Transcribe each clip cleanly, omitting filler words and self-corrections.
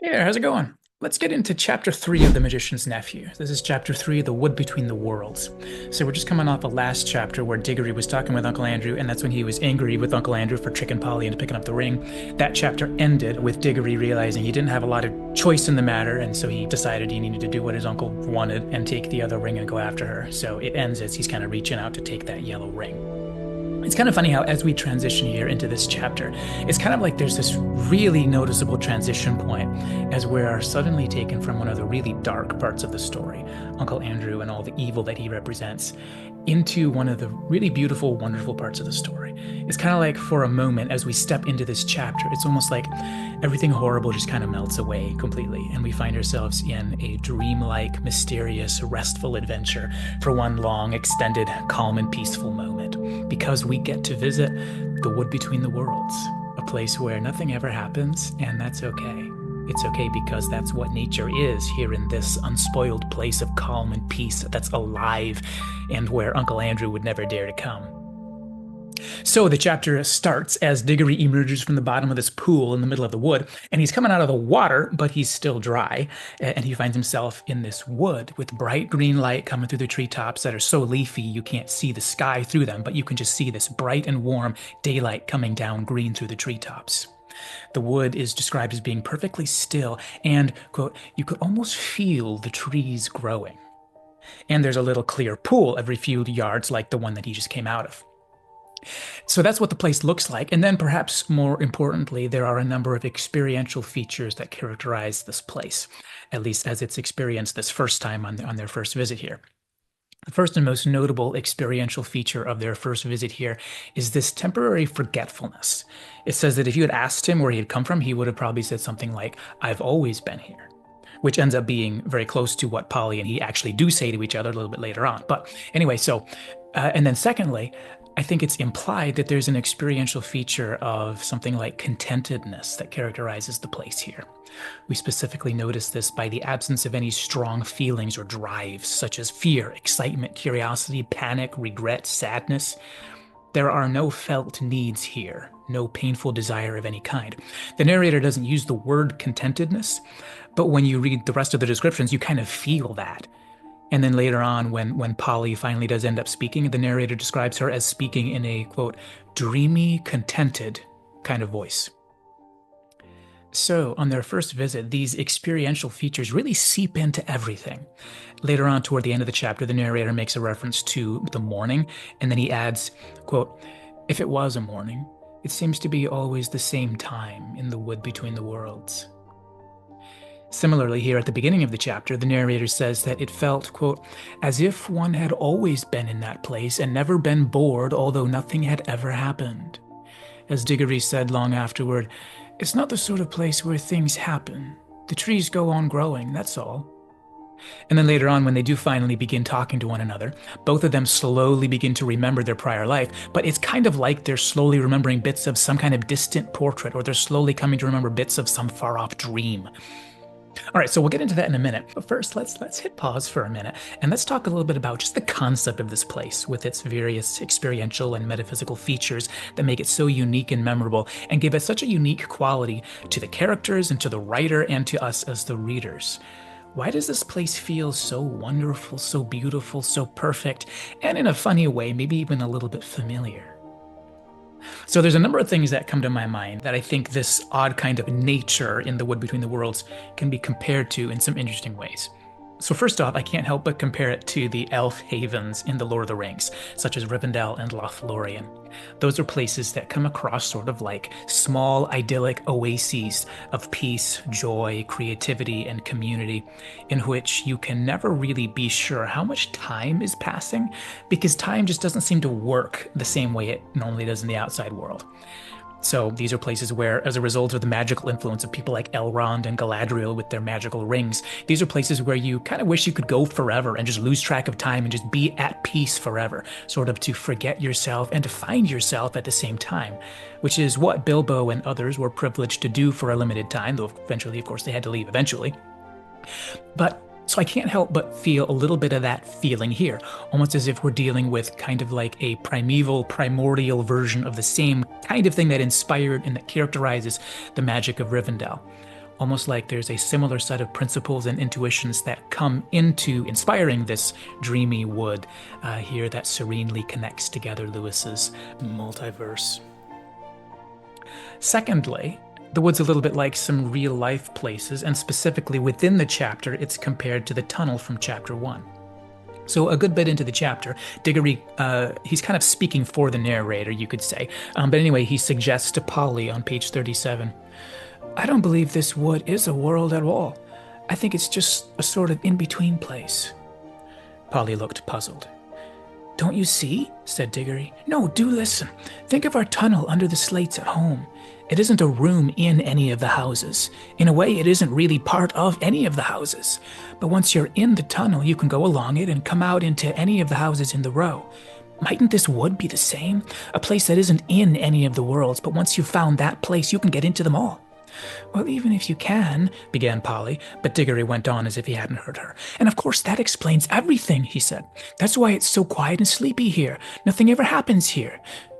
Hey there, how's it going? Let's get into chapter 3 of The Magician's Nephew. This is chapter 3, The Wood Between the Worlds. So we're just coming off the last chapter where Diggory was talking with Uncle Andrew, and that's when he was angry with Uncle Andrew for tricking Polly into picking up the ring. That chapter ended with Diggory realizing he didn't have a lot of choice in the matter, and so he decided he needed to do what his uncle wanted and take the other ring and go after her. So it ends as he's kind of reaching out to take that yellow ring. It's kind of funny how, as we transition here into this chapter, it's kind of like there's this really noticeable transition point as we are suddenly taken from one of the really dark parts of the story, Uncle Andrew and all the evil that he represents, into one of the really beautiful, wonderful parts of the story. It's kind of like for a moment, as we step into this chapter, it's almost like everything horrible just kind of melts away completely, and we find ourselves in a dreamlike, mysterious, restful adventure for one long, extended, calm, and peaceful moment. Because we get to visit the wood between the worlds, a place where nothing ever happens, and that's okay. It's okay because that's what nature is here in this unspoiled place of calm and peace that's alive and where Uncle Andrew would never dare to come. So the chapter starts as Diggory emerges from the bottom of this pool in the middle of the wood, and he's coming out of the water, but he's still dry, and he finds himself in this wood with bright green light coming through the treetops that are so leafy you can't see the sky through them, but you can just see this bright and warm daylight coming down green through the treetops. The wood is described as being perfectly still, and, quote, you could almost feel the trees growing. And there's a little clear pool every few yards like the one that he just came out of. So that's what the place looks like. And then perhaps more importantly, there are a number of experiential features that characterize this place, at least as it's experienced this first time on their first visit here. The first and most notable experiential feature of their first visit here is this temporary forgetfulness. It says that if you had asked him where he had come from, he would have probably said something like, "I've always been here," which ends up being very close to what Polly and he actually do say to each other a little bit later on. But anyway, and then secondly, I think it's implied that there's an experiential feature of something like contentedness that characterizes the place here. We specifically notice this by the absence of any strong feelings or drives, such as fear, excitement, curiosity, panic, regret, sadness. There are no felt needs here, no painful desire of any kind. The narrator doesn't use the word contentedness, but when you read the rest of the descriptions, you kind of feel that. And then later on, when Polly finally does end up speaking, the narrator describes her as speaking in a, quote, dreamy, contented kind of voice. So, on their first visit, these experiential features really seep into everything. Later on, toward the end of the chapter, the narrator makes a reference to the morning, and then he adds, quote, "If it was a morning, it seems to be always the same time in the wood between the worlds." Similarly, here at the beginning of the chapter, the narrator says that it felt, quote, as if one had always been in that place and never been bored, although nothing had ever happened. As Diggory said long afterward, it's not the sort of place where things happen. The trees go on growing, that's all. And then later on, when they do finally begin talking to one another, both of them slowly begin to remember their prior life, but it's kind of like they're slowly remembering bits of some kind of distant portrait, or they're slowly coming to remember bits of some far-off dream. All right, so we'll get into that in a minute. But first, let's hit pause for a minute and let's talk a little bit about just the concept of this place with its various experiential and metaphysical features that make it so unique and memorable and give it such a unique quality to the characters and to the writer and to us as the readers. Why does this place feel so wonderful, so beautiful, so perfect, and in a funny way, maybe even a little bit familiar? So there's a number of things that come to my mind that I think this odd kind of nature in the wood between the worlds can be compared to in some interesting ways. So first off, I can't help but compare it to the elf havens in The Lord of the Rings, such as Rivendell and Lothlorien. Those are places that come across sort of like small, idyllic oases of peace, joy, creativity, and community, in which you can never really be sure how much time is passing, because time just doesn't seem to work the same way it normally does in the outside world. So these are places where, as a result of the magical influence of people like Elrond and Galadriel with their magical rings, these are places where you kind of wish you could go forever and just lose track of time and just be at peace forever, sort of to forget yourself and to find yourself at the same time, which is what Bilbo and others were privileged to do for a limited time, though eventually, of course, they had to leave eventually. So I can't help but feel a little bit of that feeling here, almost as if we're dealing with kind of like a primordial version of the same kind of thing that inspired and that characterizes the magic of Rivendell. almost like there's a similar set of principles and intuitions that come into inspiring this dreamy wood here that serenely connects together Lewis's multiverse. Secondly, the wood's a little bit like some real-life places, and specifically within the chapter, it's compared to the tunnel from chapter 1. So a good bit into the chapter, Diggory, he's kind of speaking for the narrator, you could say. But anyway, he suggests to Polly on page 37, I don't believe this wood is a world at all. I think it's just a sort of in-between place. Polly looked puzzled. Don't you see? Said Diggory. No, do listen. Think of our tunnel under the slates at home. It isn't a room in any of the houses. In a way, it isn't really part of any of the houses. But once you're in the tunnel, you can go along it and come out into any of the houses in the row. Mightn't this wood be the same? A place that isn't in any of the worlds, but once you've found that place, you can get into them all. Well, even if you can, began Polly, but Diggory went on as if he hadn't heard her. And of course that explains everything, he said. That's why it's so quiet and sleepy here. Nothing ever happens here.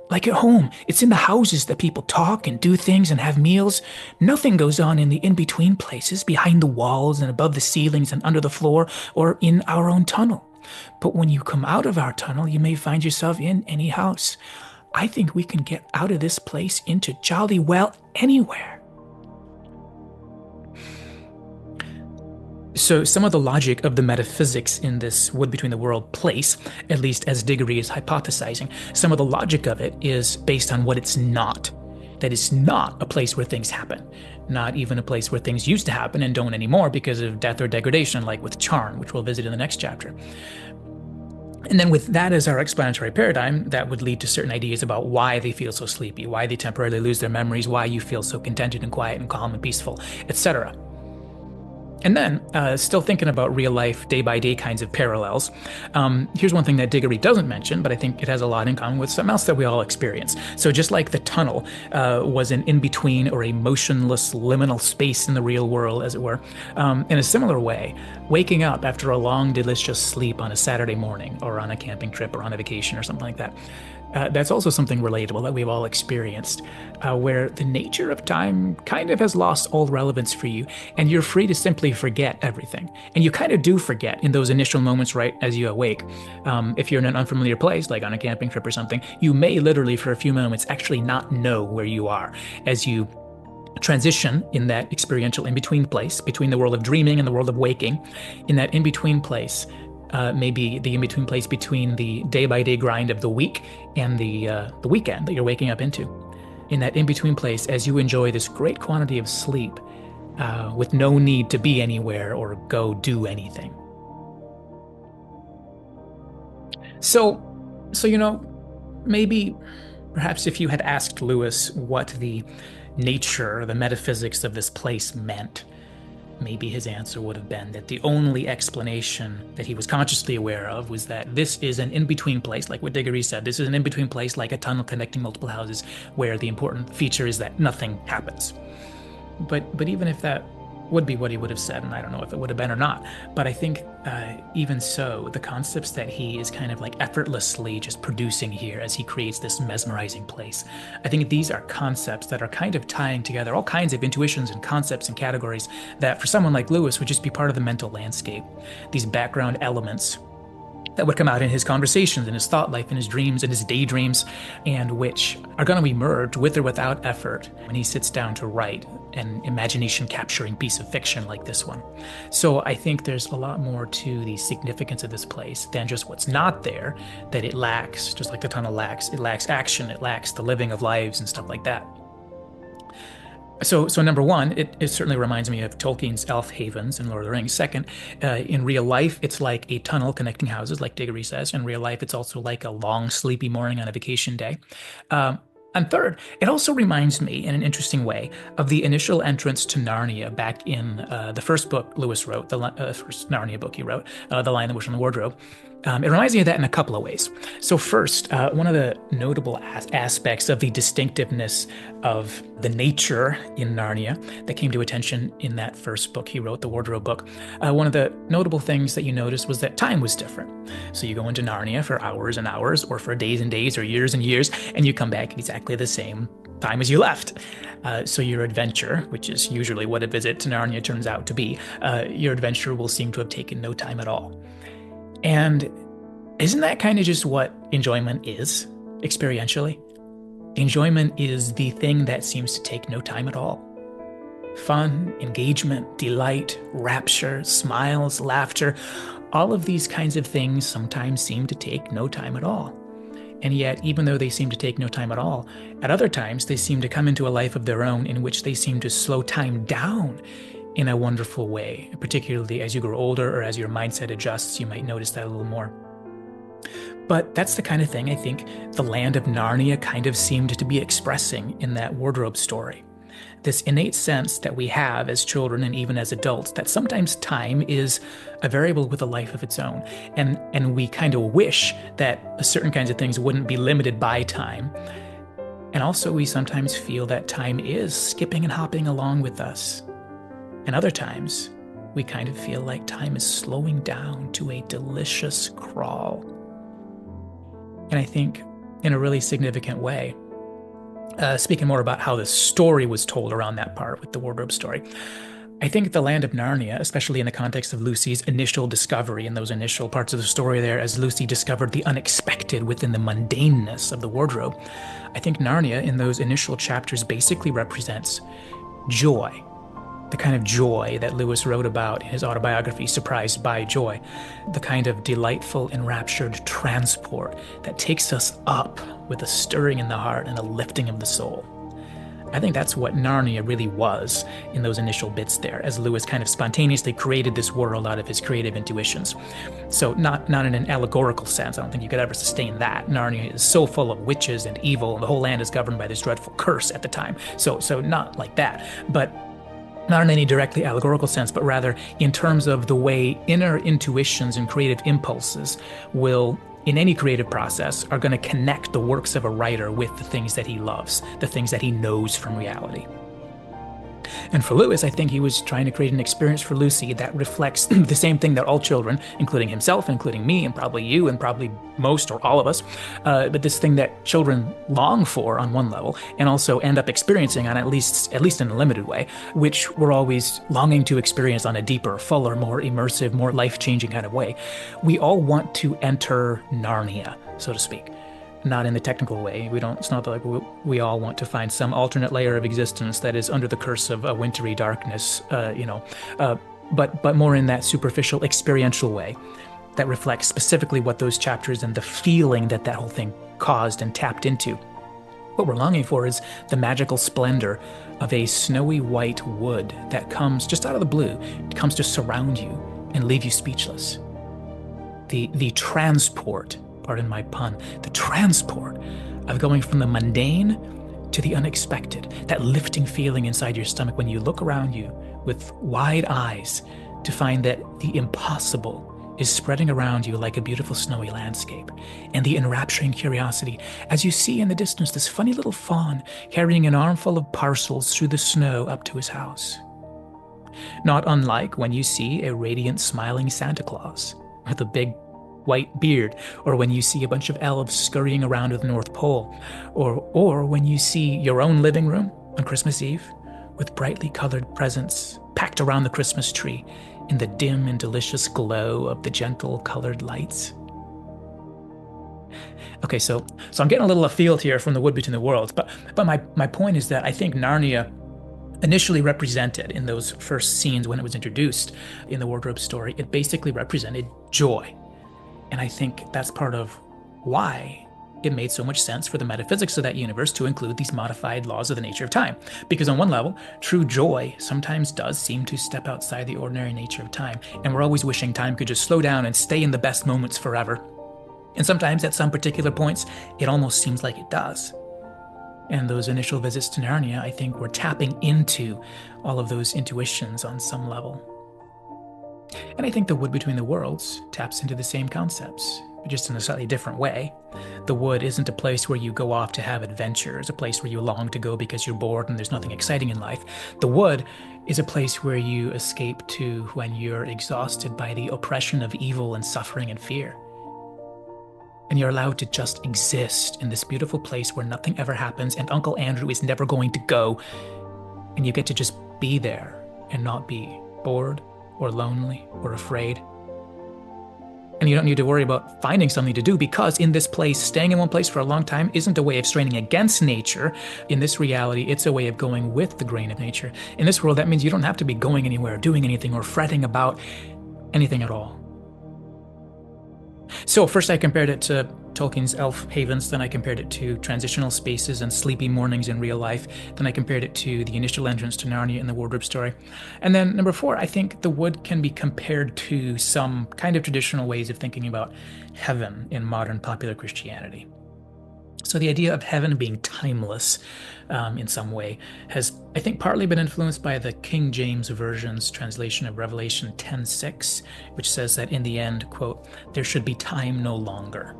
Like at home, it's in the houses that people talk and do things and have meals. Nothing goes on in the in-between places, behind the walls and above the ceilings and under the floor, or in our own tunnel. But when you come out of our tunnel, you may find yourself in any house. I think we can get out of this place into jolly well anywhere. So some of the logic of the metaphysics in this wood between the world place, at least as Diggory is hypothesizing, some of the logic of it is based on what it's not. That it's not a place where things happen. Not even a place where things used to happen and don't anymore because of death or degradation, like with Charn, which we'll visit in the next chapter. And then with that as our explanatory paradigm, that would lead to certain ideas about why they feel so sleepy, why they temporarily lose their memories, why you feel so contented and quiet and calm and peaceful, etc. And then, still thinking about real-life, day-by-day kinds of parallels, here's one thing that Diggory doesn't mention, but I think it has a lot in common with something else that we all experience. So just like the tunnel was an in-between or a motionless liminal space in the real world, as it were, in a similar way, waking up after a long, delicious sleep on a Saturday morning or on a camping trip or on a vacation or something like that, that's also something relatable that we've all experienced, where the nature of time kind of has lost all relevance for you, and you're free to simply forget everything. And you kind of do forget in those initial moments right as you awake. If you're in an unfamiliar place, like on a camping trip or something, you may literally for a few moments actually not know where you are as you transition in that experiential in-between place, between the world of dreaming and the world of waking. In that in-between place, maybe the in-between place between the day-by-day grind of the week and the weekend that you're waking up into. In that in-between place, as you enjoy this great quantity of sleep with no need to be anywhere or go do anything. So maybe perhaps if you had asked Lewis what the nature, the metaphysics of this place meant, maybe his answer would have been that the only explanation that he was consciously aware of was that this is an in-between place, like what Diggory said. This is an in-between place, like a tunnel connecting multiple houses, where the important feature is that nothing happens. But even if that would be what he would have said, and I don't know if it would have been or not, but I think even so, the concepts that he is kind of like effortlessly just producing here as he creates this mesmerizing place, I think these are concepts that are kind of tying together all kinds of intuitions and concepts and categories that for someone like Lewis would just be part of the mental landscape. These background elements that would come out in his conversations, in his thought life, in his dreams, in his daydreams, and which are going to emerge with or without effort when he sits down to write an imagination-capturing piece of fiction like this one. So I think there's a lot more to the significance of this place than just what's not there, that it lacks, just like the tunnel lacks. It lacks action, it lacks the living of lives and stuff like that. So number one, it certainly reminds me of Tolkien's elf havens in Lord of the Rings. Second, in real life, it's like a tunnel connecting houses, like Diggory says. In real life, it's also like a long, sleepy morning on a vacation day. And third, it also reminds me, in an interesting way, of the initial entrance to Narnia back in the first book Lewis wrote, the first Narnia book he wrote, The Lion, the Witch, and the Wardrobe. It reminds me of that in a couple of ways. So first, one of the notable aspects of the distinctiveness of the nature in Narnia that came to attention in that first book he wrote, the Wardrobe book, one of the notable things that you noticed was that time was different. So you go into Narnia for hours and hours, or for days and days, or years and years, and you come back exactly the same time as you left. So your adventure, which is usually what a visit to Narnia turns out to be, your adventure will seem to have taken no time at all. And isn't that kind of just what enjoyment is, experientially? Enjoyment is the thing that seems to take no time at all. Fun, engagement, delight, rapture, smiles, laughter, all of these kinds of things sometimes seem to take no time at all. And yet, even though they seem to take no time at all, at other times they seem to come into a life of their own in which they seem to slow time down in a wonderful way. Particularly as you grow older or as your mindset adjusts, you might notice that a little more. But that's the kind of thing I think the land of Narnia kind of seemed to be expressing in that wardrobe story. This innate sense that we have as children and even as adults that sometimes time is a variable with a life of its own. And we kind of wish that certain kinds of things wouldn't be limited by time. And also we sometimes feel that time is skipping and hopping along with us. And other times we kind of feel like time is slowing down to a delicious crawl. And I think in a really significant way, speaking more about how the story was told around that part with the wardrobe story, I think the land of Narnia, especially in the context of Lucy's initial discovery in those initial parts of the story there, as Lucy discovered the unexpected within the mundaneness of the wardrobe, I think Narnia in those initial chapters basically represents joy. The kind of joy that Lewis wrote about in his autobiography, Surprised by Joy. The kind of delightful, enraptured transport that takes us up with a stirring in the heart and a lifting of the soul. I think that's what Narnia really was in those initial bits there, as Lewis kind of spontaneously created this world out of his creative intuitions. So not in an allegorical sense. I don't think you could ever sustain that. Narnia is so full of witches and evil, and the whole land is governed by this dreadful curse at the time. So not like that. But not in any directly allegorical sense, but rather in terms of the way inner intuitions and creative impulses will, in any creative process, are going to connect the works of a writer with the things that he loves, the things that he knows from reality. And for Lewis, I think he was trying to create an experience for Lucy that reflects the same thing that all children, including himself, including me, and probably you, and probably most or all of us, but this thing that children long for on one level, and also end up experiencing on at least in a limited way, which we're always longing to experience on a deeper, fuller, more immersive, more life-changing kind of way. We all want to enter Narnia, so to speak. Not in the technical way. It's not like we all want to find some alternate layer of existence that is under the curse of a wintry darkness, but more in that superficial experiential way that reflects specifically what those chapters and the feeling that whole thing caused and tapped into. What we're longing for is the magical splendor of a snowy white wood that comes just out of the blue, comes to surround you and leave you speechless. The transport, pardon my pun, the transport of going from the mundane to the unexpected, that lifting feeling inside your stomach when you look around you with wide eyes to find that the impossible is spreading around you like a beautiful snowy landscape, and the enrapturing curiosity as you see in the distance this funny little fawn carrying an armful of parcels through the snow up to his house. Not unlike when you see a radiant smiling Santa Claus with a big white beard, or when you see a bunch of elves scurrying around at the North Pole, or when you see your own living room on Christmas Eve with brightly colored presents packed around the Christmas tree in the dim and delicious glow of the gentle colored lights. Okay, so I'm getting a little afield here from the Wood Between the Worlds, but my point is that I think Narnia initially represented in those first scenes when it was introduced in the wardrobe story, it basically represented joy. And I think that's part of why it made so much sense for the metaphysics of that universe to include these modified laws of the nature of time. Because on one level, true joy sometimes does seem to step outside the ordinary nature of time. And we're always wishing time could just slow down and stay in the best moments forever. And sometimes at some particular points, it almost seems like it does. And those initial visits to Narnia, I think, were tapping into all of those intuitions on some level. And I think the Wood Between the Worlds taps into the same concepts, but just in a slightly different way. The wood isn't a place where you go off to have adventures, a place where you long to go because you're bored and there's nothing exciting in life. The wood is a place where you escape to when you're exhausted by the oppression of evil and suffering and fear. And you're allowed to just exist in this beautiful place where nothing ever happens and Uncle Andrew is never going to go. And you get to just be there and not be bored or lonely or afraid. And you don't need to worry about finding something to do because in this place, staying in one place for a long time isn't a way of straining against nature. In this reality, it's a way of going with the grain of nature. In this world, that means you don't have to be going anywhere, doing anything, or fretting about anything at all. So first I compared it to Tolkien's elf havens, then I compared it to transitional spaces and sleepy mornings in real life, then I compared it to the initial entrance to Narnia in the wardrobe story. And then number 4, I think the wood can be compared to some kind of traditional ways of thinking about heaven in modern popular Christianity. So the idea of heaven being timeless in some way has, I think, partly been influenced by the King James Version's translation of Revelation 10:6, which says that in the end, quote, there should be time no longer.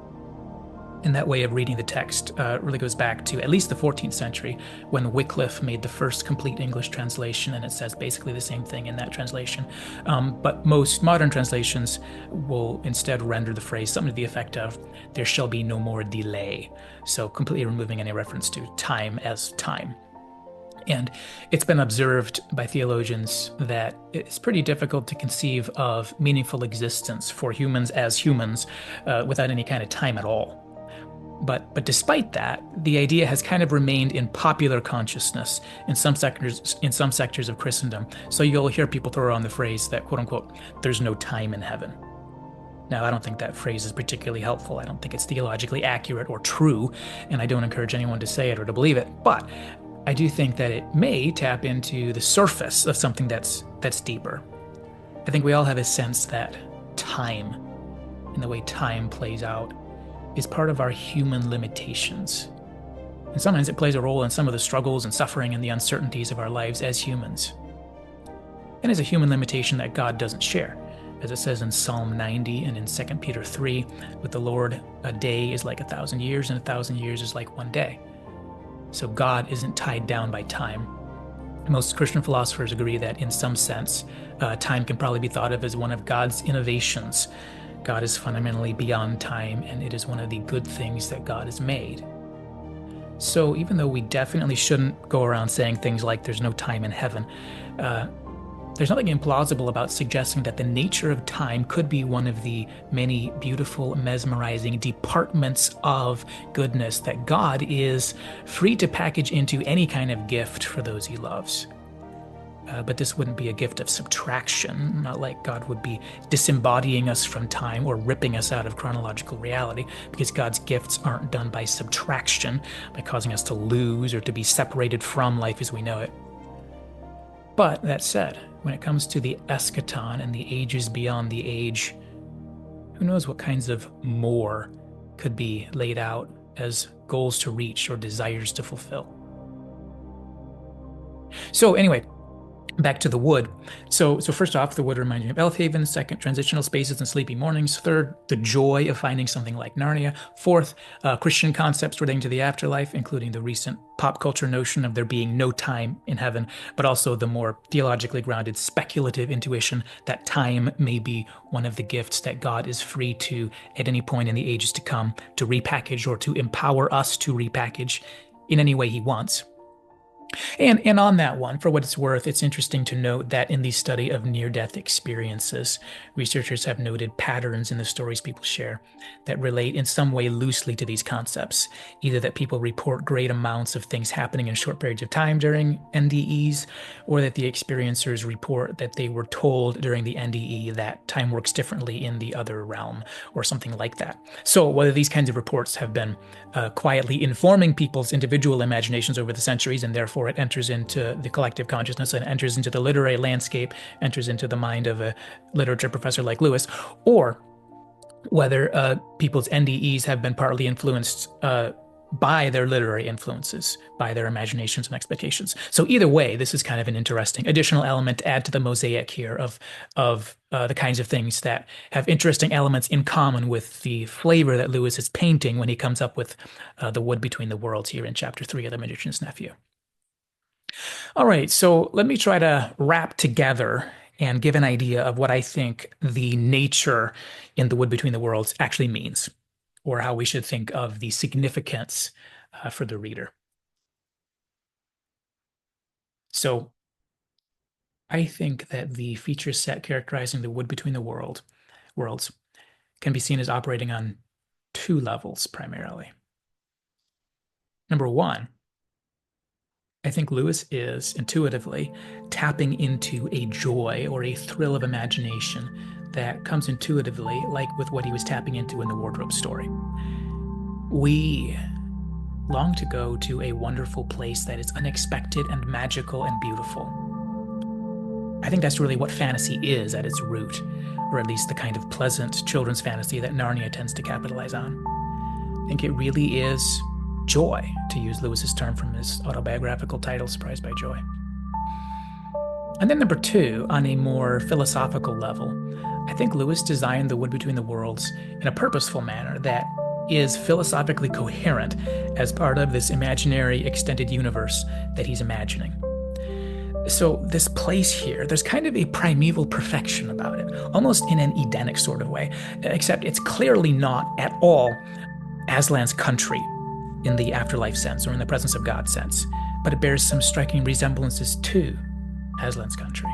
And that way of reading the text really goes back to at least the 14th century when Wycliffe made the first complete English translation, and it says basically the same thing in that translation. But most modern translations will instead render the phrase something to the effect of, there shall be no more delay. So completely removing any reference to time as time. And it's been observed by theologians that it's pretty difficult to conceive of meaningful existence for humans as humans without any kind of time at all. But despite that, the idea has kind of remained in popular consciousness in some sectors of Christendom. So you'll hear people throw around the phrase that, quote unquote, there's no time in heaven. Now, I don't think that phrase is particularly helpful. I don't think it's theologically accurate or true, and I don't encourage anyone to say it or to believe it. But I do think that it may tap into the surface of something that's deeper. I think we all have a sense that time, and the way time plays out, is part of our human limitations. And sometimes it plays a role in some of the struggles and suffering and the uncertainties of our lives as humans. And is a human limitation that God doesn't share. As it says in Psalm 90 and in 2 Peter 3, with the Lord, a day is like 1,000 years, and 1,000 years is like one day. So God isn't tied down by time. Most Christian philosophers agree that in some sense, time can probably be thought of as one of God's innovations. God is fundamentally beyond time, and it is one of the good things that God has made. So even though we definitely shouldn't go around saying things like there's no time in heaven, there's nothing implausible about suggesting that the nature of time could be one of the many beautiful, mesmerizing departments of goodness that God is free to package into any kind of gift for those he loves. But this wouldn't be a gift of subtraction, not like God would be disembodying us from time or ripping us out of chronological reality, because God's gifts aren't done by subtraction, by causing us to lose or to be separated from life as we know it. But that said, when it comes to the eschaton and the ages beyond the age, who knows what kinds of more could be laid out as goals to reach or desires to fulfill. So anyway, back to the wood. So first off, the wood reminds me of elf havens. Second, transitional spaces and sleepy mornings. Third, the joy of finding something like Narnia. Fourth, Christian concepts relating to the afterlife, including the recent pop culture notion of there being no time in heaven, but also the more theologically grounded speculative intuition that time may be one of the gifts that God is free to, at any point in the ages to come, to repackage or to empower us to repackage in any way he wants. And on that one, for what it's worth, it's interesting to note that in the study of near-death experiences, researchers have noted patterns in the stories people share that relate in some way loosely to these concepts, either that people report great amounts of things happening in short periods of time during NDEs, or that the experiencers report that they were told during the NDE that time works differently in the other realm, or something like that. So whether these kinds of reports have been quietly informing people's individual imaginations over the centuries, and therefore it enters into the collective consciousness and enters into the literary landscape, enters into the mind of a literature professor like Lewis, or whether people's NDEs have been partly influenced by their literary influences, by their imaginations and expectations. So either way, this is kind of an interesting additional element to add to the mosaic here of the kinds of things that have interesting elements in common with the flavor that Lewis is painting when he comes up with the wood between the worlds here in chapter 3 of The Magician's Nephew. All right, so let me try to wrap together and give an idea of what I think the nature in the wood between the worlds actually means. or how we should think of the significance for the reader. So I think that the feature set characterizing the wood between the worlds can be seen as operating on two levels primarily. Number one, I think Lewis is intuitively tapping into a joy or a thrill of imagination that comes intuitively, like with what he was tapping into in the wardrobe story. We long to go to a wonderful place that is unexpected and magical and beautiful. I think that's really what fantasy is at its root, or at least the kind of pleasant children's fantasy that Narnia tends to capitalize on. I think it really is joy, to use Lewis's term from his autobiographical title, Surprised by Joy. And then number two, on a more philosophical level, I think Lewis designed the wood between the worlds in a purposeful manner that is philosophically coherent as part of this imaginary extended universe that he's imagining. So this place here, there's kind of a primeval perfection about it, almost in an Edenic sort of way, except it's clearly not at all Aslan's country in the afterlife sense or in the presence of God sense, but it bears some striking resemblances to Aslan's country.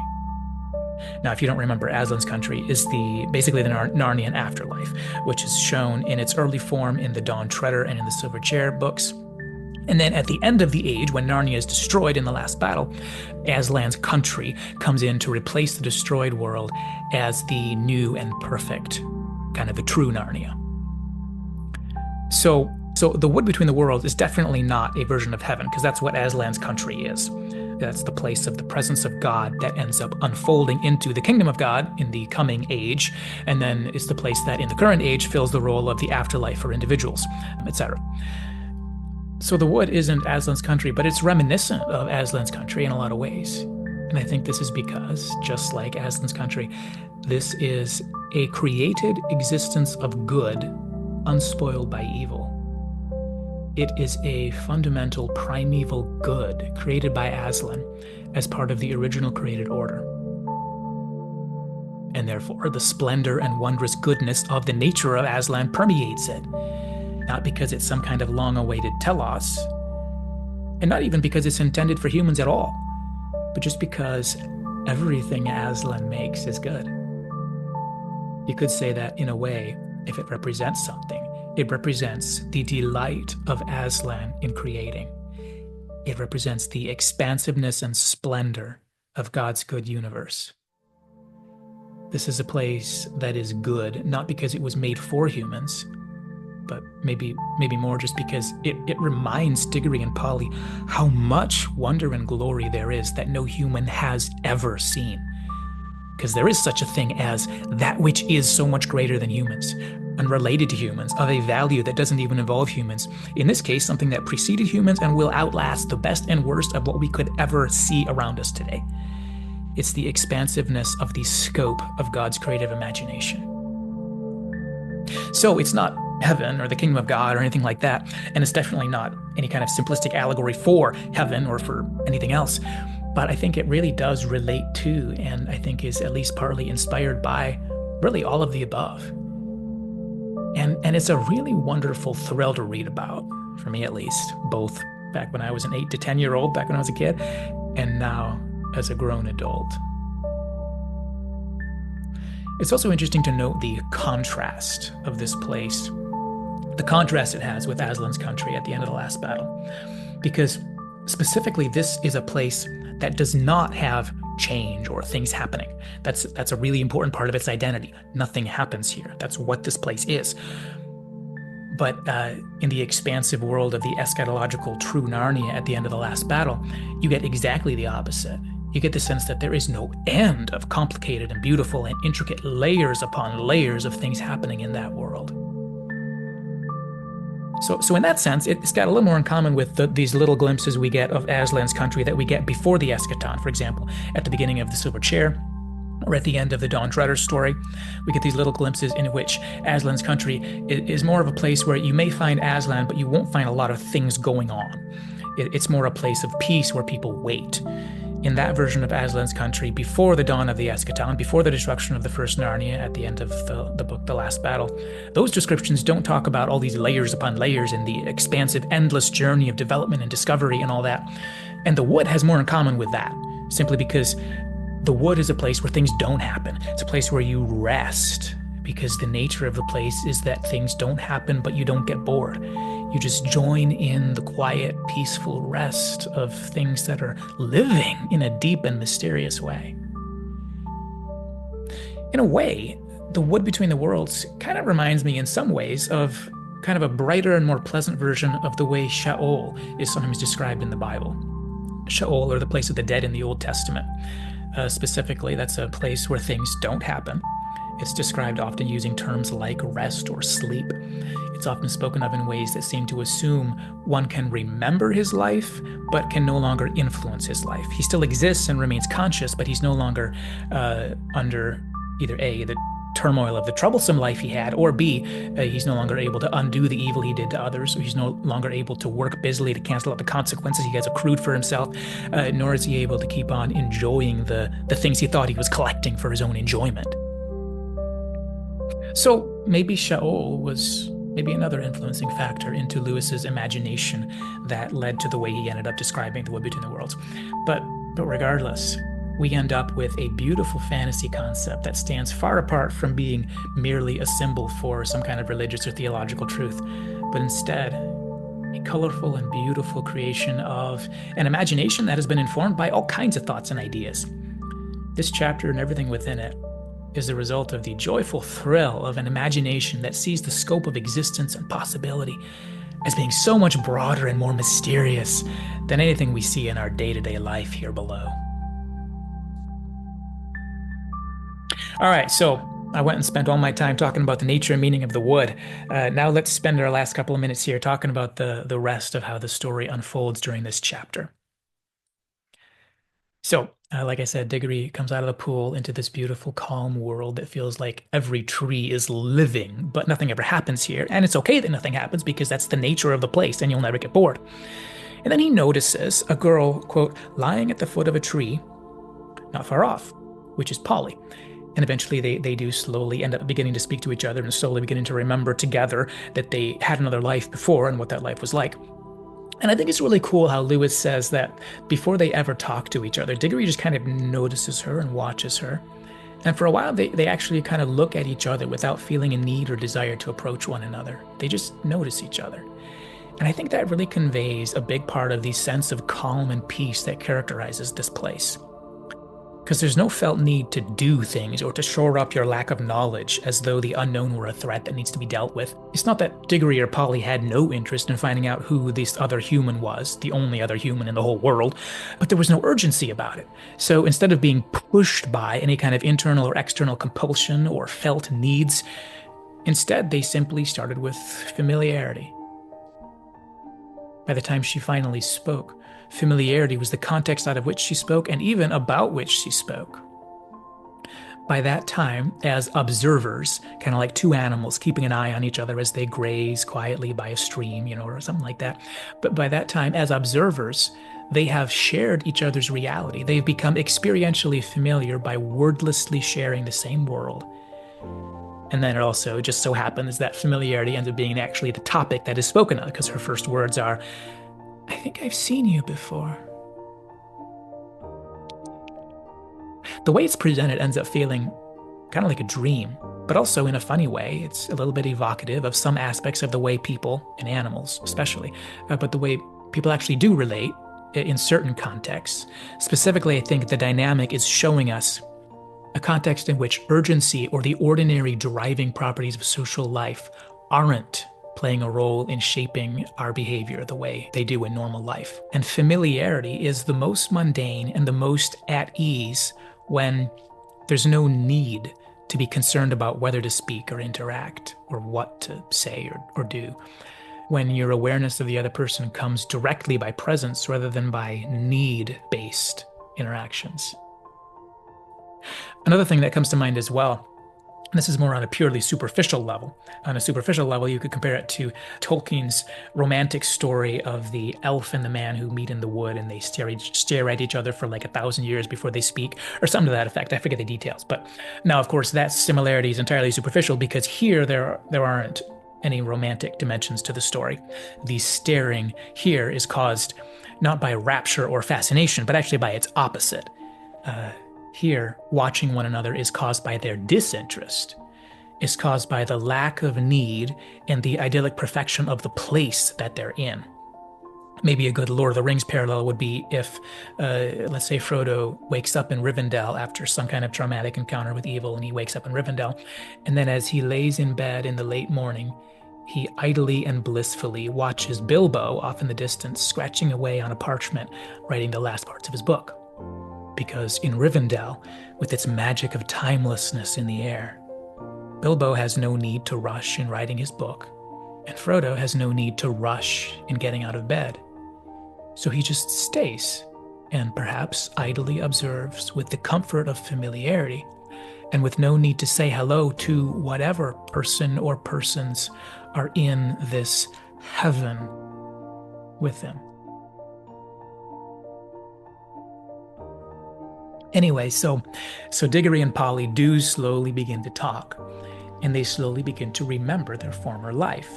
Now, if you don't remember, Aslan's country is basically the Narnian afterlife, which is shown in its early form in the Dawn Treader and in the Silver Chair books. And then at the end of the age, when Narnia is destroyed in the last battle, Aslan's country comes in to replace the destroyed world as the new and perfect, kind of the true Narnia. So the wood between the worlds is definitely not a version of heaven, because that's what Aslan's country is. That's the place of the presence of God that ends up unfolding into the kingdom of God in the coming age, and then is the place that in the current age fills the role of the afterlife for individuals, etc. So the wood isn't Aslan's country, but it's reminiscent of Aslan's country in a lot of ways. And I think this is because, just like Aslan's country, this is a created existence of good, unspoiled by evil. It is a fundamental primeval good created by Aslan as part of the original created order. And therefore, the splendor and wondrous goodness of the nature of Aslan permeates it. Not because it's some kind of long-awaited telos, and not even because it's intended for humans at all, but just because everything Aslan makes is good. You could say that, in a way, if it represents something, it represents the delight of Aslan in creating. It represents the expansiveness and splendor of God's good universe. This is a place that is good, not because it was made for humans, but maybe more just because it reminds Diggory and Polly how much wonder and glory there is that no human has ever seen. Because there is such a thing as that which is so much greater than humans, unrelated to humans, of a value that doesn't even involve humans. In this case, something that preceded humans and will outlast the best and worst of what we could ever see around us today. It's the expansiveness of the scope of God's creative imagination. So it's not heaven or the kingdom of God or anything like that, and it's definitely not any kind of simplistic allegory for heaven or for anything else. But I think it really does relate to, and I think is at least partly inspired by, really all of the above. And it's a really wonderful thrill to read about, for me at least, both back when I was an 8 to 10-year-old, back when I was a kid, and now as a grown adult. It's also interesting to note the contrast of this place, the contrast it has with Aslan's country at the end of the last battle, because specifically this is a place that does not have change or things happening. That's a really important part of its identity. Nothing happens here. That's what this place is. But in the expansive world of the eschatological true Narnia at the end of the last battle, you get exactly the opposite. You get the sense that there is no end of complicated and beautiful and intricate layers upon layers of things happening in that world. So in that sense, it's got a little more in common with these little glimpses we get of Aslan's country that we get before the eschaton. For example, at the beginning of the Silver Chair, or at the end of the Dawn Treader story, we get these little glimpses in which Aslan's country is more of a place where you may find Aslan, but you won't find a lot of things going on. It's more a place of peace where people wait. in that version of Aslan's country, before the dawn of the eschaton, before the destruction of the first Narnia at the end of the book, The Last Battle, those descriptions don't talk about all these layers upon layers and the expansive, endless journey of development and discovery and all that. And the wood has more in common with that, simply because the wood is a place where things don't happen. It's a place where you rest, because the nature of the place is that things don't happen, but you don't get bored. You just join in the quiet, peaceful rest of things that are living in a deep and mysterious way. In a way, the wood between the worlds kind of reminds me in some ways of kind of a brighter and more pleasant version of the way Sheol is sometimes described in the Bible. Sheol, or the place of the dead in the Old Testament. Specifically, that's a place where things don't happen. It's described often using terms like rest or sleep. It's often spoken of in ways that seem to assume one can remember his life, but can no longer influence his life. He still exists and remains conscious, but he's no longer under either A, the turmoil of the troublesome life he had, or B, he's no longer able to undo the evil he did to others, or he's no longer able to work busily to cancel out the consequences he has accrued for himself, nor is he able to keep on enjoying the things he thought he was collecting for his own enjoyment. So maybe Sheol was maybe another influencing factor into Lewis's imagination that led to the way he ended up describing the wood between the worlds. But regardless, we end up with a beautiful fantasy concept that stands far apart from being merely a symbol for some kind of religious or theological truth, but instead a colorful and beautiful creation of an imagination that has been informed by all kinds of thoughts and ideas. This chapter and everything within it is the result of the joyful thrill of an imagination that sees the scope of existence and possibility as being so much broader and more mysterious than anything we see in our day-to-day life here below. All right, so I went and spent all my time talking about the nature and meaning of the wood. Now let's spend our last couple of minutes here talking about the rest of how the story unfolds during this chapter. So, like I said, Diggory comes out of the pool into this beautiful, calm world that feels like every tree is living, but nothing ever happens here. And it's okay that nothing happens because that's the nature of the place and you'll never get bored. And then he notices a girl, quote, lying at the foot of a tree, not far off, which is Polly. And eventually they do slowly end up beginning to speak to each other and slowly beginning to remember together that they had another life before and what that life was like. And I think it's really cool how Lewis says that before they ever talk to each other, Diggory just kind of notices her and watches her. And for a while, they actually kind of look at each other without feeling a need or desire to approach one another. They just notice each other. And I think that really conveys a big part of the sense of calm and peace that characterizes this place. Because there's no felt need to do things or to shore up your lack of knowledge as though the unknown were a threat that needs to be dealt with. It's not that Diggory or Polly had no interest in finding out who this other human was, the only other human in the whole world, but there was no urgency about it. So instead of being pushed by any kind of internal or external compulsion or felt needs, instead they simply started with familiarity. By the time she finally spoke, familiarity was the context out of which she spoke and even about which she spoke. By that time, as observers, kind of like two animals keeping an eye on each other as they graze quietly by a stream, or something like that. But by that time, as observers, they have shared each other's reality. They've become experientially familiar by wordlessly sharing the same world. And then it also just so happens that familiarity ends up being actually the topic that is spoken of, because her first words are, "I think I've seen you before." The way it's presented ends up feeling kind of like a dream, but also in a funny way. It's a little bit evocative of some aspects of the way people, and animals especially, but the way people actually do relate in certain contexts. Specifically, I think the dynamic is showing us a context in which urgency or the ordinary driving properties of social life aren't playing a role in shaping our behavior the way they do in normal life. And familiarity is the most mundane and the most at ease when there's no need to be concerned about whether to speak or interact or what to say or do. When your awareness of the other person comes directly by presence rather than by need-based interactions. Another thing that comes to mind as well This is more on a purely superficial level. On a superficial level, you could compare it to Tolkien's romantic story of the elf and the man who meet in the wood and they stare at each other for like 1,000 years before they speak, or something to that effect. I forget the details. But now, of course, that similarity is entirely superficial because here there aren't any romantic dimensions to the story. The staring here is caused not by rapture or fascination, but actually by its opposite. Here, watching one another is caused by their disinterest, is caused by the lack of need and the idyllic perfection of the place that they're in. Maybe a good Lord of the Rings parallel would be if, let's say, Frodo wakes up in Rivendell after some kind of traumatic encounter with evil, and he wakes up in Rivendell, and then as he lays in bed in the late morning, he idly and blissfully watches Bilbo off in the distance, scratching away on a parchment, writing the last parts of his book. Because in Rivendell, with its magic of timelessness in the air, Bilbo has no need to rush in writing his book, and Frodo has no need to rush in getting out of bed. So he just stays and perhaps idly observes with the comfort of familiarity and with no need to say hello to whatever person or persons are in this heaven with him. Anyway, so Diggory and Polly do slowly begin to talk, and they slowly begin to remember their former life.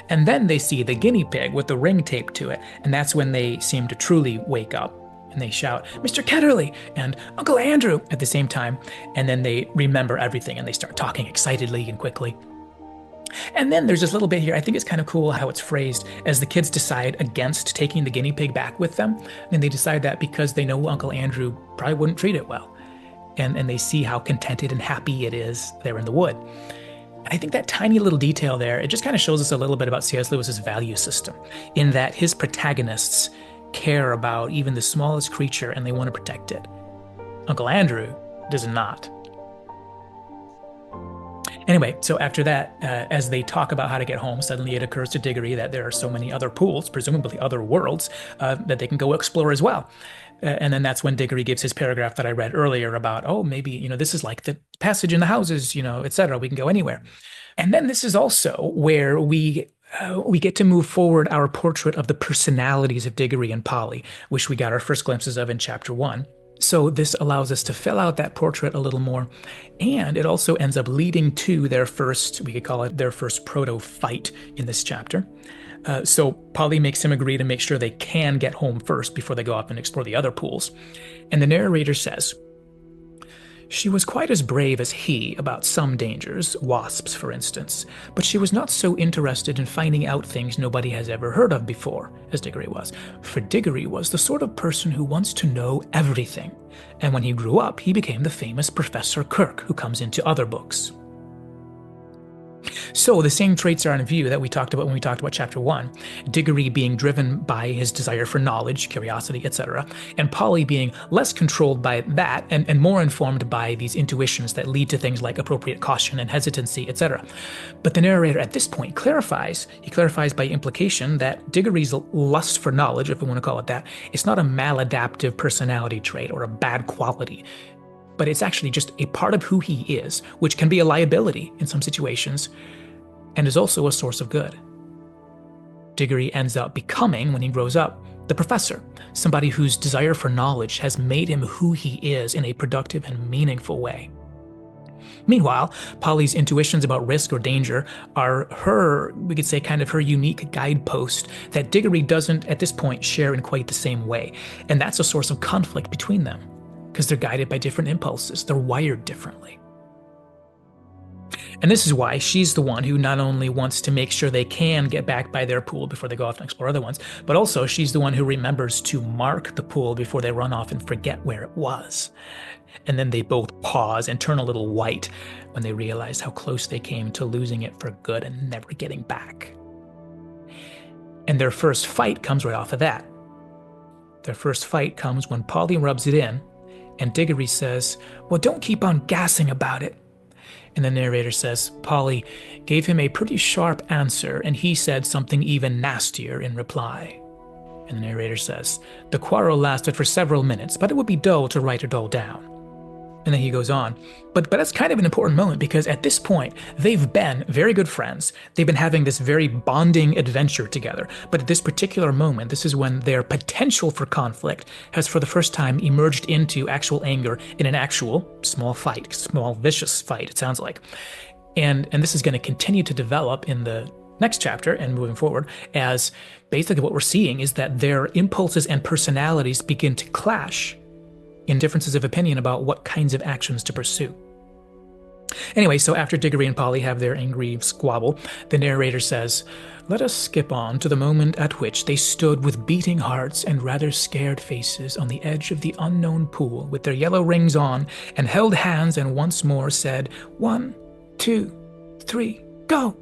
And then they see the guinea pig with the ring taped to it, and that's when they seem to truly wake up. And they shout, "Mr. Ketterly!" and "Uncle Andrew!" at the same time, and then they remember everything, and they start talking excitedly and quickly. And then there's this little bit here. I think it's kind of cool how it's phrased as the kids decide against taking the guinea pig back with them. And they decide that because they know Uncle Andrew probably wouldn't treat it well. And they see how contented and happy it is there in the wood. And I think that tiny little detail there, it just kind of shows us a little bit about C.S. Lewis's value system, in that his protagonists care about even the smallest creature and they want to protect it. Uncle Andrew does not. Anyway, so after that, as they talk about how to get home, suddenly it occurs to Diggory that there are so many other pools, presumably other worlds, that they can go explore as well. And then that's when Diggory gives his paragraph that I read earlier about, oh, maybe, this is like the passage in the houses, etc. We can go anywhere. And then this is also where we get to move forward our portrait of the personalities of Diggory and Polly, which we got our first glimpses of in chapter 1. So this allows us to fill out that portrait a little more, and it also ends up leading to their first, we could call it their first proto-fight in this chapter. So Polly makes him agree to make sure they can get home first before they go up and explore the other pools. And the narrator says, "She was quite as brave as he about some dangers, wasps for instance, but she was not so interested in finding out things nobody has ever heard of before, as Diggory was. For Diggory was the sort of person who wants to know everything, and when he grew up he became the famous Professor Kirk who comes into other books." So the same traits are in view that we talked about when we talked about chapter 1, Diggory being driven by his desire for knowledge, curiosity, etc., and Polly being less controlled by that and more informed by these intuitions that lead to things like appropriate caution and hesitancy, etc. But the narrator at this point clarifies by implication that Diggory's lust for knowledge, if we want to call it that, it's not a maladaptive personality trait or a bad quality, but it's actually just a part of who he is, which can be a liability in some situations, and is also a source of good. Diggory ends up becoming, when he grows up, the professor, somebody whose desire for knowledge has made him who he is in a productive and meaningful way. Meanwhile, Polly's intuitions about risk or danger are her, we could say, kind of her unique guidepost that Diggory doesn't, at this point, share in quite the same way, and that's a source of conflict between them, because they're guided by different impulses. They're wired differently. And this is why she's the one who not only wants to make sure they can get back by their pool before they go off and explore other ones, but also she's the one who remembers to mark the pool before they run off and forget where it was. And then they both pause and turn a little white when they realize how close they came to losing it for good and never getting back. And their first fight comes right off of that. Their first fight comes when Polly rubs it in, and Diggory says, "Well, don't keep on gassing about it." And the narrator says, "Polly gave him a pretty sharp answer, and he said something even nastier in reply." And the narrator says, "The quarrel lasted for several minutes, but it would be dull to write it all down." And then he goes on. But that's kind of an important moment because at this point, they've been very good friends. They've been having this very bonding adventure together. But at this particular moment, this is when their potential for conflict has for the first time emerged into actual anger in an actual small fight, small vicious fight, it sounds like. And this is going to continue to develop in the next chapter and moving forward, as basically what we're seeing is that their impulses and personalities begin to clash in differences of opinion about what kinds of actions to pursue. Anyway, so after Diggory and Polly have their angry squabble, the narrator says, "Let us skip on to the moment at which they stood with beating hearts and rather scared faces on the edge of the unknown pool with their yellow rings on and held hands and once more said, 1, 2, 3, go!"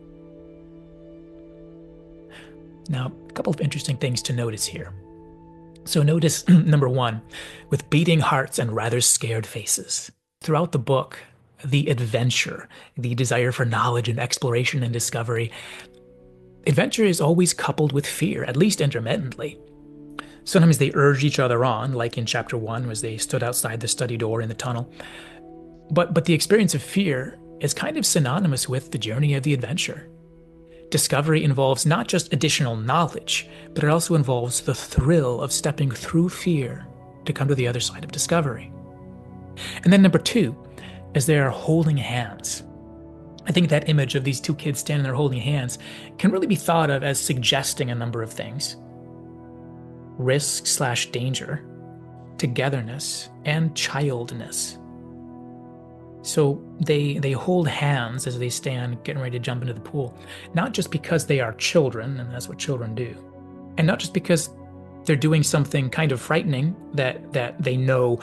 Now, a couple of interesting things to notice here. So notice, number one, with beating hearts and rather scared faces. Throughout the book, the adventure, the desire for knowledge and exploration and discovery, adventure is always coupled with fear, at least intermittently. Sometimes they urge each other on, like in chapter 1, as they stood outside the study door in the tunnel. But the experience of fear is kind of synonymous with the journey of the adventure. Discovery involves not just additional knowledge, but it also involves the thrill of stepping through fear to come to the other side of discovery. And then number 2, as they are holding hands. I think that image of these two kids standing there holding hands can really be thought of as suggesting a number of things. Risk/danger, togetherness, and childness. So they hold hands as they stand getting ready to jump into the pool, not just because they are children, and that's what children do, and not just because they're doing something kind of frightening that they know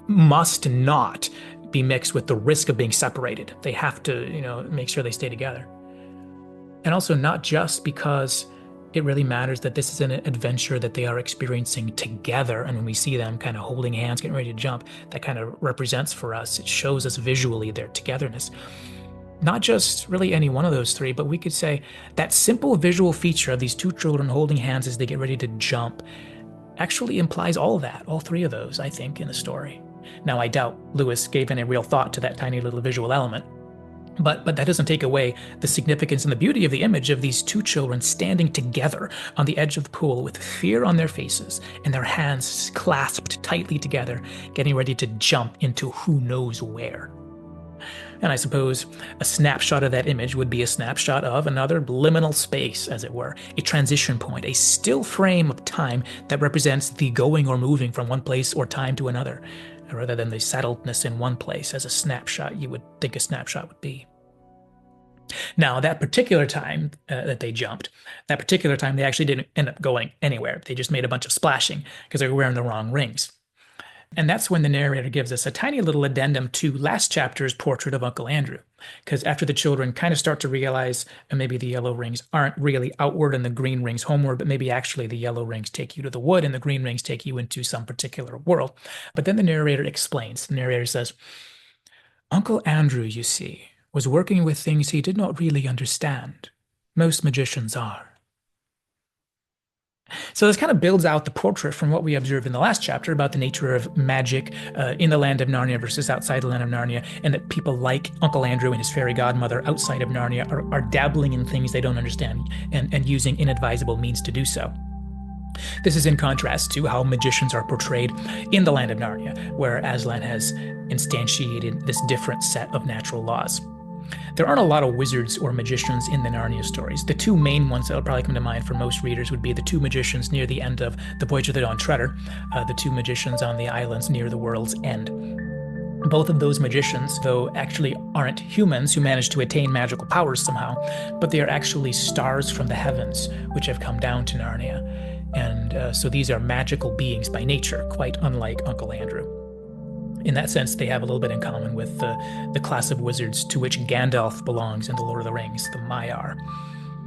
must not be mixed with the risk of being separated. They have to, make sure they stay together. And also not just because it really matters that this is an adventure that they are experiencing together. And when we see them kind of holding hands, getting ready to jump, that kind of represents for us, it shows us visually their togetherness. Not just really any one of those three, but we could say that simple visual feature of these two children holding hands as they get ready to jump actually implies all of that, all three of those, I think, in the story. Now, I doubt Lewis gave any real thought to that tiny little visual element, but that doesn't take away the significance and the beauty of the image of these two children standing together on the edge of the pool with fear on their faces and their hands clasped tightly together, getting ready to jump into who knows where. And I suppose a snapshot of that image would be a snapshot of another liminal space, as it were, a transition point, a still frame of time that represents the going or moving from one place or time to another, rather than the settledness in one place as a snapshot you would think a snapshot would be. Now, that particular time that they jumped, that particular time they actually didn't end up going anywhere. They just made a bunch of splashing because they were wearing the wrong rings. And that's when the narrator gives us a tiny little addendum to last chapter's portrait of Uncle Andrew. Because after the children kind of start to realize maybe the yellow rings aren't really outward and the green rings homeward, but maybe actually the yellow rings take you to the wood and the green rings take you into some particular world. But then the narrator explains. The narrator says, "Uncle Andrew, you see, was working with things he did not really understand. Most magicians are." So this kind of builds out the portrait from what we observed in the last chapter about the nature of magic in the land of Narnia versus outside the land of Narnia, and that people like Uncle Andrew and his fairy godmother outside of Narnia are dabbling in things they don't understand and using inadvisable means to do so. This is in contrast to how magicians are portrayed in the land of Narnia, where Aslan has instantiated this different set of natural laws. There aren't a lot of wizards or magicians in the Narnia stories. The two main ones that will probably come to mind for most readers would be the two magicians near the end of The Voyage of the Dawn Treader, the two magicians on the islands near the world's end. Both of those magicians, though, actually aren't humans who manage to attain magical powers somehow, but they are actually stars from the heavens which have come down to Narnia. And so these are magical beings by nature, quite unlike Uncle Andrew. In that sense, they have a little bit in common with the class of wizards to which Gandalf belongs in The Lord of the Rings, the Maiar.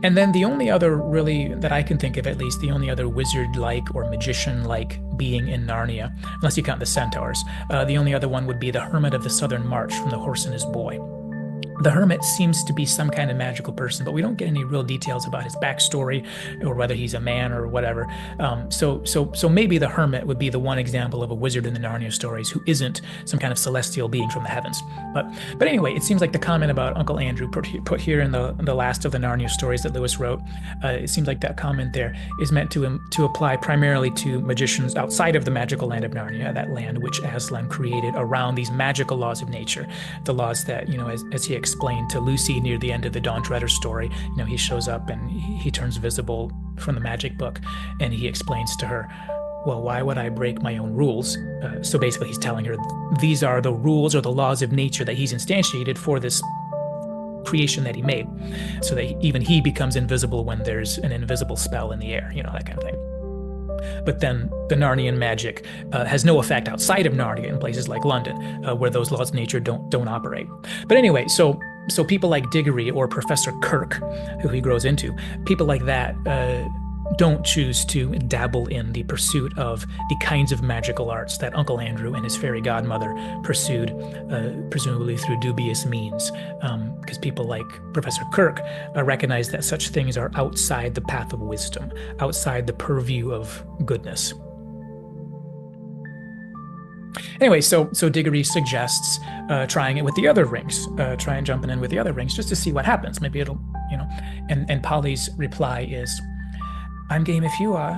And then the only other, really, that I can think of at least, the only other wizard-like or magician-like being in Narnia, unless you count the centaurs, the only other one would be the Hermit of the Southern March from The Horse and His Boy. The hermit seems to be some kind of magical person, but we don't get any real details about his backstory or whether he's a man or whatever. So maybe the hermit would be the one example of a wizard in the Narnia stories who isn't some kind of celestial being from the heavens. But anyway, it seems like the comment about Uncle Andrew put here in the last of the Narnia stories that Lewis wrote, it seems like that comment there is meant to apply primarily to magicians outside of the magical land of Narnia, that land which Aslan created around these magical laws of nature, the laws that, as he explained to Lucy near the end of the Dawn Treader story, he shows up and he turns visible from the magic book, and he explains to her, well, why would I break my own rules? So basically he's telling her these are the rules or the laws of nature that he's instantiated for this creation that he made, so that even he becomes invisible when there's an invisible spell in the air, that kind of thing. But then the Narnian magic has no effect outside of Narnia in places like London, where those laws of nature don't operate. But anyway, so people like Diggory or Professor Kirk, who he grows into, people like that don't choose to dabble in the pursuit of the kinds of magical arts that Uncle Andrew and his fairy godmother pursued, presumably through dubious means, because people like Professor Kirk recognize that such things are outside the path of wisdom, outside the purview of goodness. Anyway, so Diggory suggests trying it with the other rings, try and jumping in with the other rings just to see what happens. Maybe it'll, and Polly's reply is, I'm game if you are,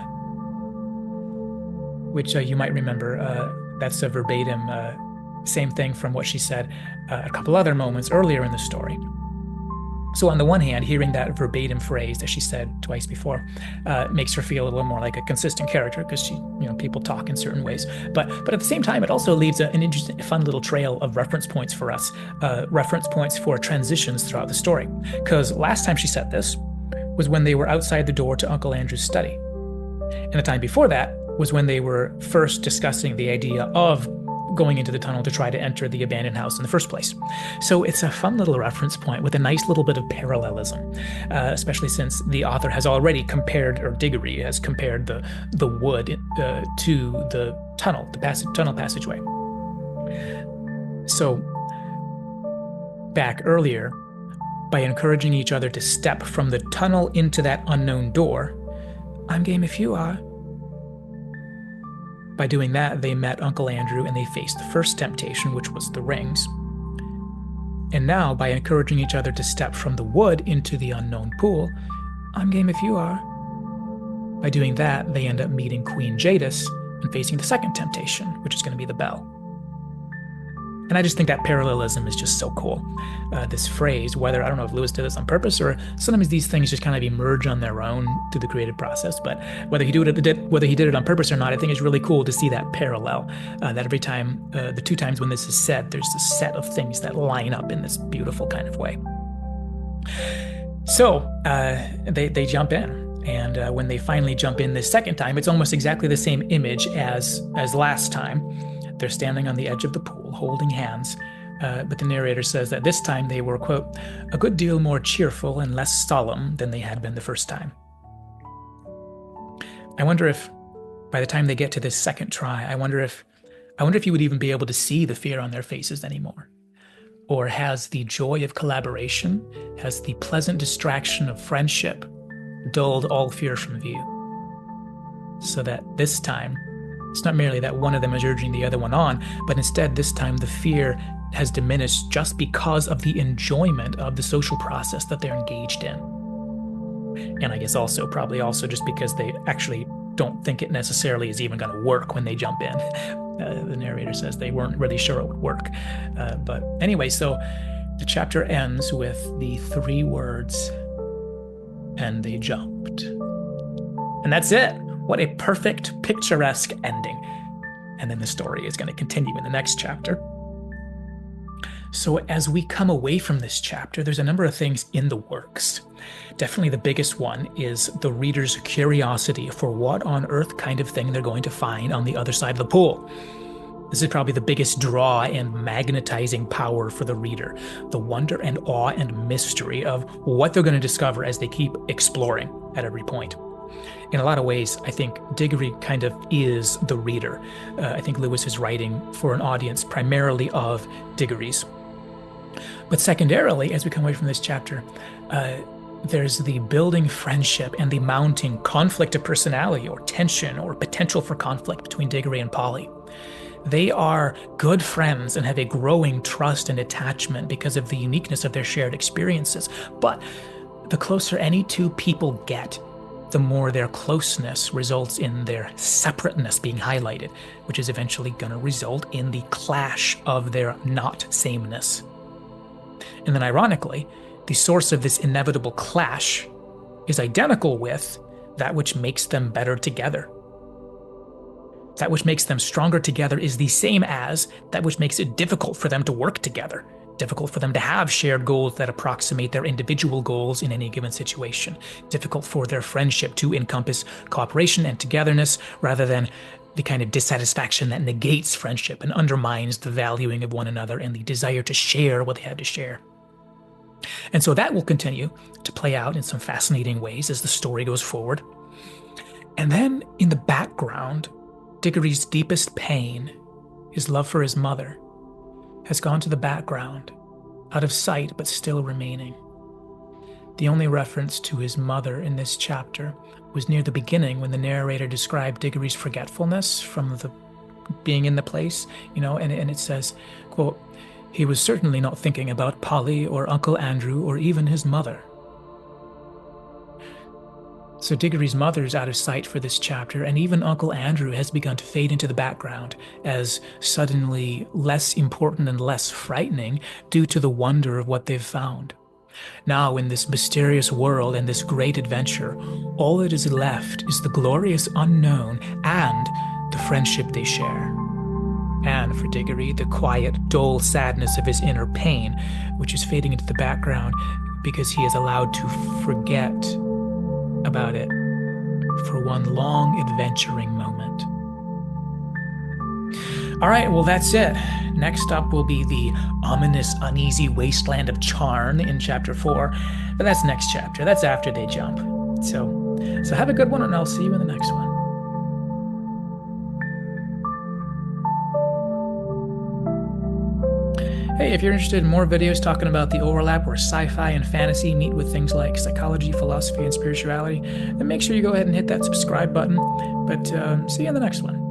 which you might remember. That's a verbatim same thing from what she said a couple other moments earlier in the story. So on the one hand, hearing that verbatim phrase that she said twice before makes her feel a little more like a consistent character, because people talk in certain ways. But at the same time, it also leaves an interesting, fun little trail of reference points for us, reference points for transitions throughout the story. Because last time she said this was when they were outside the door to Uncle Andrew's study. And the time before that was when they were first discussing the idea of going into the tunnel to try to enter the abandoned house in the first place. So it's a fun little reference point with a nice little bit of parallelism, especially since the author has already compared, or Diggory has compared the wood to the tunnel, tunnel passageway. So back earlier, by encouraging each other to step from the tunnel into that unknown door, I'm game if you are. By doing that, they met Uncle Andrew and they faced the first temptation, which was the rings. And now, by encouraging each other to step from the wood into the unknown pool, I'm game if you are. By doing that, they end up meeting Queen Jadis and facing the second temptation, which is going to be the bell. And I just think that parallelism is just so cool. This phrase, whether, I don't know if Lewis did this on purpose, or sometimes these things just kind of emerge on their own through the creative process, but whether he did it on purpose or not, I think it's really cool to see that parallel, that every time, the two times when this is said, there's a set of things that line up in this beautiful kind of way. So they jump in. And when they finally jump in this second time, it's almost exactly the same image as last time. They're standing on the edge of the pool, holding hands, but the narrator says that this time they were, quote, a good deal more cheerful and less solemn than they had been the first time. I wonder if, by the time they get to this second try, I wonder if you would even be able to see the fear on their faces anymore. Or has the joy of collaboration, has the pleasant distraction of friendship dulled all fear from view? So that this time, it's not merely that one of them is urging the other one on, but instead this time the fear has diminished just because of the enjoyment of the social process that they're engaged in. And I guess probably also just because they actually don't think it necessarily is even going to work when they jump in. The narrator says they weren't really sure it would work. But anyway, so the chapter ends with the three words, and they jumped. And that's it. What a perfect, picturesque ending. And then the story is going to continue in the next chapter. So as we come away from this chapter, there's a number of things in the works. Definitely the biggest one is the reader's curiosity for what on earth kind of thing they're going to find on the other side of the pool. This is probably the biggest draw and magnetizing power for the reader, the wonder and awe and mystery of what they're going to discover as they keep exploring at every point. In a lot of ways, I think Diggory kind of is the reader. I think Lewis is writing for an audience primarily of Diggory's. But secondarily, as we come away from this chapter, there's the building friendship and the mounting conflict of personality or tension or potential for conflict between Diggory and Polly. They are good friends and have a growing trust and attachment because of the uniqueness of their shared experiences. But the closer any two people get, the more their closeness results in their separateness being highlighted, which is eventually going to result in the clash of their not sameness. And then ironically, the source of this inevitable clash is identical with that which makes them better together. That which makes them stronger together is the same as that which makes it difficult for them to work together, difficult for them to have shared goals that approximate their individual goals in any given situation, difficult for their friendship to encompass cooperation and togetherness rather than the kind of dissatisfaction that negates friendship and undermines the valuing of one another and the desire to share what they have to share. And so that will continue to play out in some fascinating ways as the story goes forward. And then in the background, Diggory's deepest pain, his love for his mother, has gone to the background, out of sight but still remaining. The only reference to his mother in this chapter was near the beginning when the narrator described Diggory's forgetfulness from the being in the place, and it says, quote, "He was certainly not thinking about Polly or Uncle Andrew or even his mother." So Diggory's mother is out of sight for this chapter, and even Uncle Andrew has begun to fade into the background as suddenly less important and less frightening due to the wonder of what they've found. Now, in this mysterious world and this great adventure, all that is left is the glorious unknown and the friendship they share. And for Diggory, the quiet, dull sadness of his inner pain, which is fading into the background because he is allowed to forget about it for one long adventuring moment. All right, well, that's it. Next up will be the ominous, uneasy wasteland of Charn in chapter 4, but that's next chapter. That's after they jump. So have a good one, and I'll see you in the next one. Hey, if you're interested in more videos talking about the overlap where sci-fi and fantasy meet with things like psychology, philosophy, and spirituality, then make sure you go ahead and hit that subscribe button. But see you in the next one.